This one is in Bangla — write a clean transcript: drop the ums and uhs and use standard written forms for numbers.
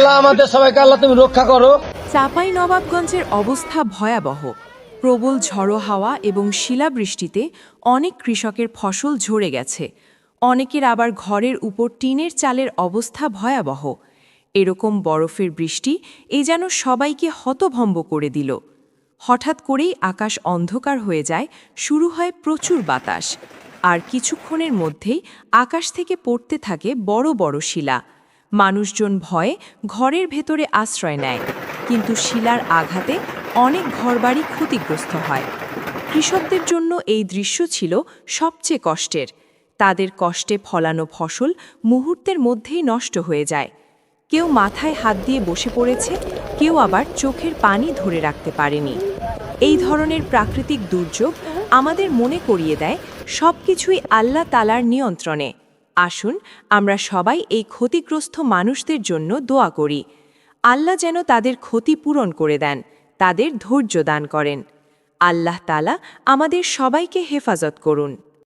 আল্লাহ আমাদের সবাইকে আল্লাহ তুমি রক্ষা করো। চাঁপাইনবাবগঞ্জের অবস্থা ভয়াবহ। প্রবল ঝড়ো হাওয়া এবং শিলাবৃষ্টিতে অনেক কৃষকের ফসল ঝরে গেছে। অনেকের আবার ঘরের উপর টিনের চালের অবস্থা ভয়াবহ। এরকম বরফের বৃষ্টি যেন সবাইকে হতভম্ব করে দিল। হঠাৎ করেই আকাশ অন্ধকার হয়ে যায়, শুরু হয় প্রচুর বাতাস, আর কিছুক্ষণের মধ্যেই আকাশ থেকে পড়তে থাকে বড় বড় শিলা। মানুষজন ভয়ে ঘরের ভেতরে আশ্রয় নেয়, কিন্তু শিলার আঘাতে অনেক ঘরবাড়ি ক্ষতিগ্রস্ত হয়। কৃষকদের জন্য এই দৃশ্য ছিল সবচেয়ে কষ্টের। তাদের কষ্টে ফলানো ফসল মুহূর্তের মধ্যেই নষ্ট হয়ে যায়। কেউ মাথায় হাত দিয়ে বসে পড়েছে, কেউ আবার চোখের পানি ধরে রাখতে পারেনি। এই ধরনের প্রাকৃতিক দুর্যোগ আমাদের মনে করিয়ে দেয় সবকিছুই আল্লাহ তাআলার নিয়ন্ত্রণে। আসুন আমরা সবাই এই ক্ষতিগ্রস্ত মানুষদের জন্য দোয়া করি। আল্লাহ যেন তাদের ক্ষতি পূরণ করে দেন, তাদের ধৈর্য দান করেন। আল্লাহ তাআলা আমাদের সবাইকে হেফাজত করুন।